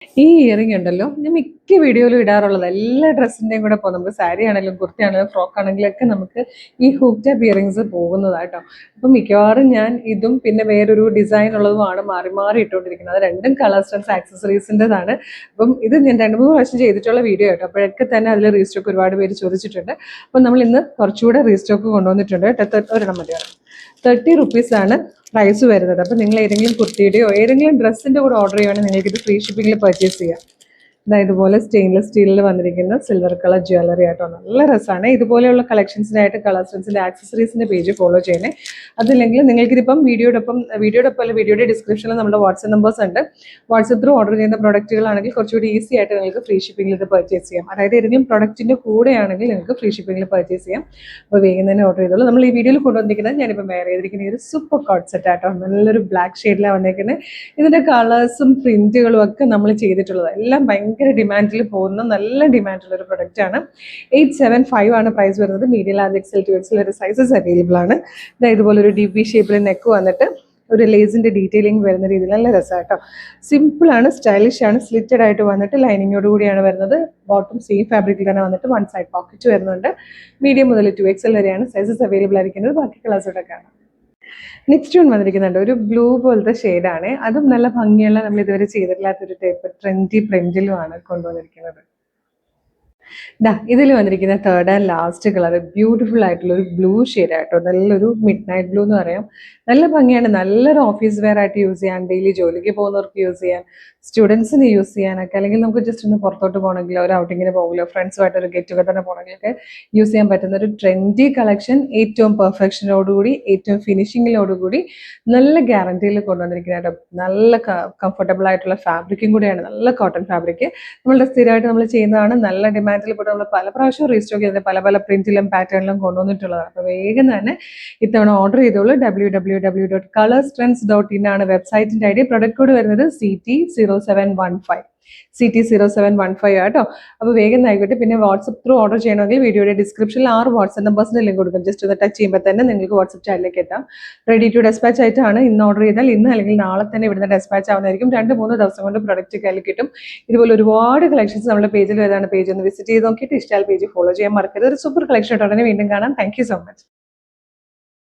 ഈ ഇയറിംഗ് ഉണ്ടല്ലോ ഞാൻ മിക്ക വീഡിയോയിലും ഇടാറുള്ളത് എല്ലാ ഡ്രസ്സിൻ്റെയും കൂടെ പോകും. നമുക്ക് സാരി ആണെങ്കിലും കുർത്തി ആണെങ്കിലും ഫ്രോക്ക് ആണെങ്കിലും ഒക്കെ നമുക്ക് ഈ ഹൂക്ക് ടാപ്പ് ഇയറിങ്സ് പോകുന്നതാട്ടോ. അപ്പം മിക്കവാറും ഞാൻ ഇതും പിന്നെ വേറൊരു ഡിസൈൻ ഉള്ളതുമാണ് മാറി മാറി ഇട്ടുകൊണ്ടിരിക്കുന്നത്. അത് രണ്ടും കളർ സ്റ്റൺസ് ആക്സസറീസിൻ്റെതാണ്. അപ്പം ഇത് ഞാൻ 2-3 പ്രാവശ്യം ചെയ്തിട്ടുള്ള വീഡിയോ കേട്ടോ. അപ്പോഴൊക്കെ തന്നെ അതിൽ റീസ്റ്റോക്ക് ഒരുപാട് പേര് ചോദിച്ചിട്ടുണ്ട്. അപ്പം നമ്മൾ ഇന്ന് കുറച്ചുകൂടെ റീസ്റ്റോക്ക് കൊണ്ടുവന്നിട്ടുണ്ട് കേട്ടോ. ഒരെണ്ണം മതിയാണ്. 30 റുപ്പീസാണ് പ്രൈസ് വരുന്നത്. അപ്പോൾ നിങ്ങൾ ഏതെങ്കിലും കുർത്തിയുടെയോ ഏതെങ്കിലും ഡ്രസ്സിൻ്റെ കൂടെ ഓർഡർ ചെയ്യുവാണെങ്കിൽ നിങ്ങൾക്ക് ഇത് ഫ്രീ ഷിപ്പിങ്ങിൽ പർച്ചേസ് ചെയ്യാം. ഇതുപോലെ സ്റ്റെയിൻലെസ് സ്റ്റീലിൽ വന്നിരിക്കുന്ന സിൽവർ കളർ ജ്വല്ലറി ആയിട്ടോ. നല്ല രസമാണ്. ഇതുപോലെയുള്ള കളക്ഷൻസിനായിട്ട് കളർ സ്റ്റൺസിൻ്റെ ആക്സസറീസിൻ്റെ പേജ് ഫോളോ ചെയ്യണേ. അതില്ലെങ്കിൽ നിങ്ങൾക്കിതിപ്പം വീഡിയോയുടെ ഡിസ്ക്രിപ്ഷനിൽ നമ്മുടെ വാട്സ്ആപ്പ് നമ്പേഴ്സ് ഉണ്ട്. വാട്സ്ആപ്പ് ത്രൂ ഓർഡർ ചെയ്യുന്ന പ്രൊഡക്റ്റുകളാണെങ്കിൽ കുറച്ചുകൂടി ഈസി ആയിട്ട് നിങ്ങൾക്ക് ഫ്രീ ഷിപ്പിങ്ങിൽ ഇത് പർച്ചേസ് ചെയ്യാം. അതായത് ഏതെങ്കിലും പ്രൊഡക്റ്റിൻ്റെ കൂടെയാണെങ്കിൽ നിങ്ങൾക്ക് ഫ്രീ ഷിപ്പിങ്ങിൽ പർച്ചേസ് ചെയ്യാം. അപ്പോൾ വേഗം തന്നെ ഓർഡർ ചെയ്തോളൂ. നമ്മൾ ഈ വീഡിയോയിൽ കൊണ്ടുവന്നിരിക്കുന്നത് ഞാനിപ്പോൾ വേറെ ചെയ്തിരിക്കുന്ന ഒരു സൂപ്പർ കോട്ട് സെറ്റ് ആട്ടോ. നല്ലൊരു ബ്ലാക്ക് ഷെയ്ഡിലാണ് വന്നിരിക്കുന്നത്. ഇതിൻ്റെ കളേഴ്സും പ്രിൻറ്റുകളും ഒക്കെ നമ്മൾ ചെയ്തിട്ടുള്ളത് എല്ലാം ഭയങ്കര ഡിമാൻഡിൽ പോകുന്ന നല്ല ഡിമാൻഡുള്ളൊരു പ്രൊഡക്റ്റാണ്. 875 ആണ് പ്രൈസ് വരുന്നത്. Medium large XL to XL ഒരു സൈസസ് അവൈലബിൾ ആണ്. ഇതുപോലെ ഒരു DV ഷേപ്പിൽ നെക്ക് വന്നിട്ട് ഒരു ലേസിൻ്റെ ഡീറ്റെയിലിംഗ് വരുന്ന രീതിയിൽ നല്ല രസമാണ് കേട്ടോ. സിമ്പിളാണ്, സ്റ്റൈലിഷ് ആണ്. സ്ലിറ്റഡ് ആയിട്ട് വന്നിട്ട് ലൈനിങ്ങോട് കൂടിയാണ് വരുന്നത്. ബോട്ടം സെയിം ഫാബ്രിക്കിൽ തന്നെ വന്നിട്ട് 1 സൈഡ് പോക്കറ്റ് വരുന്നുണ്ട്. മീഡിയം മുതൽ 2XL വരെയാണ് സൈസസ് അവൈലബിൾ ആയിരിക്കുന്നത്. ബാക്കി കളേഴ്സോടെ കാണാം. നെക്സ്റ്റ് വൺ വന്നിരിക്കുന്നുണ്ട് ഒരു ബ്ലൂ പോലത്തെ ഷെയ്ഡാണ്. അതും നല്ല ഭംഗിയുള്ള നമ്മൾ ഇതുവരെ ചെയ്തിട്ടില്ലാത്തൊരു ടൈപ്പ് ട്രെൻഡി പ്രിന്റിലുമാണ് കൊണ്ടുവന്നിരിക്കുന്നത്. ഇതിൽ വന്നിരിക്കുന്ന third and last colour beautiful ആയിട്ടുള്ള ഒരു ബ്ലൂ ഷെയ്ഡ് ആയിട്ടോ. നല്ലൊരു മിഡ് നൈറ്റ് ബ്ലൂ എന്ന് പറയാം. നല്ല ഭംഗിയാണ്. നല്ലൊരു ഓഫീസ് വെയർ ആയിട്ട് യൂസ് ചെയ്യാൻ, ഡെയിലി ജോലിക്ക് പോകുന്നവർക്ക് യൂസ് ചെയ്യാൻ, സ്റ്റുഡൻസിന് യൂസ് ചെയ്യാനൊക്കെ, അല്ലെങ്കിൽ നമുക്ക് ജസ്റ്റ് ഒന്ന് പുറത്തോട്ട് പോകണമെങ്കിലോ ഒരു ഔട്ടിങ്ങിന് പോകലോ ഫ്രണ്ട്സുമായിട്ട് ഒരു ഗെറ്റ് ടുഗദറിന് പോകണമെങ്കിലൊക്കെ യൂസ് ചെയ്യാൻ പറ്റുന്ന ഒരു ട്രെൻഡി കളക്ഷൻ. ഏറ്റവും പെർഫെക്ഷനോടുകൂടി ഏറ്റവും ഫിനിഷിങ്ങിലോടുകൂടി നല്ല ഗ്യാരണ്ടിയിൽ കൊണ്ടുവന്നിരിക്കുന്നതായിട്ട്. നല്ല കംഫർട്ടബിൾ ആയിട്ടുള്ള ഫാബ്രിക്കും കൂടിയാണ്. നല്ല കോട്ടൺ ഫാബ്രിക് നമ്മളുടെ സ്ഥിരമായിട്ട് നമ്മൾ ചെയ്യുന്നതാണ്. നല്ല ഡിമാൻഡിൽ കൂടെ നമ്മൾ പല പ്രാവശ്യം റീസ്റ്റോക്ക് ചെയ്തിട്ട് പല പ്രിന്റിലും പാറ്റേണിലും കൊണ്ടുവന്നിട്ടുള്ളതാണ്. അപ്പോൾ വേഗം തന്നെ ഇത്തവണ ഓർഡർ ചെയ്തോളൂ. www.colorstrends.in ആണ് വെബ്സൈറ്റിൻ്റെ ഐഡി. പ്രൊഡക്റ്റ് കോഡ് വരുന്നത് CT0715 CT0715 ആട്ടോ. അപ്പോൾ വേഗം ആയിക്കോട്ടെ. പിന്നെ വാട്സപ്പ് ത്രൂ ഓർഡർ ചെയ്യണമെങ്കിൽ വീഡിയോയുടെ ഡിസ്ക്രിപ്ഷനിൽ 6 വാട്സ്ആപ്പ് നമ്പേഴ്സിൻ്റെ ലിങ്ക് കൊടുക്കും. ജസ്റ്റ് ഒന്ന് ടച്ച് ചെയ്യുമ്പോൾ തന്നെ നിങ്ങൾക്ക് വാട്സപ്പ് ചാനലിലേക്ക് എത്താം. റെഡി ടു ഡെസ്പാച്ച് ആയിട്ടാണ്. ഇന്ന് ഓർഡർ ചെയ്താൽ ഇന്ന് അല്ലെങ്കിൽ നാളെ തന്നെ ഇവിടുന്ന് ഡെസ്പാച്ച് ആവുന്നതായിരിക്കും. 2-3 ദിവസം കൊണ്ട് പ്രൊഡക്റ്റ് കയ്യിൽ കിട്ടും. ഇതുപോലെ ഒരുപാട് കളക്ഷൻസ് നമ്മുടെ പേജിൽ വരുന്നതാണ്. പേജ് ഒന്ന് വിസിറ്റ് ചെയ്ത് നോക്കിയിട്ട് ഇഷ്ടമായ പേജ് ഫോളോ ചെയ്യാൻ മറക്കരുത്. ഒരു സൂപ്പർ കളക്ഷൻ ഉടനെ വീണ്ടും കാണാം. Thank you so much.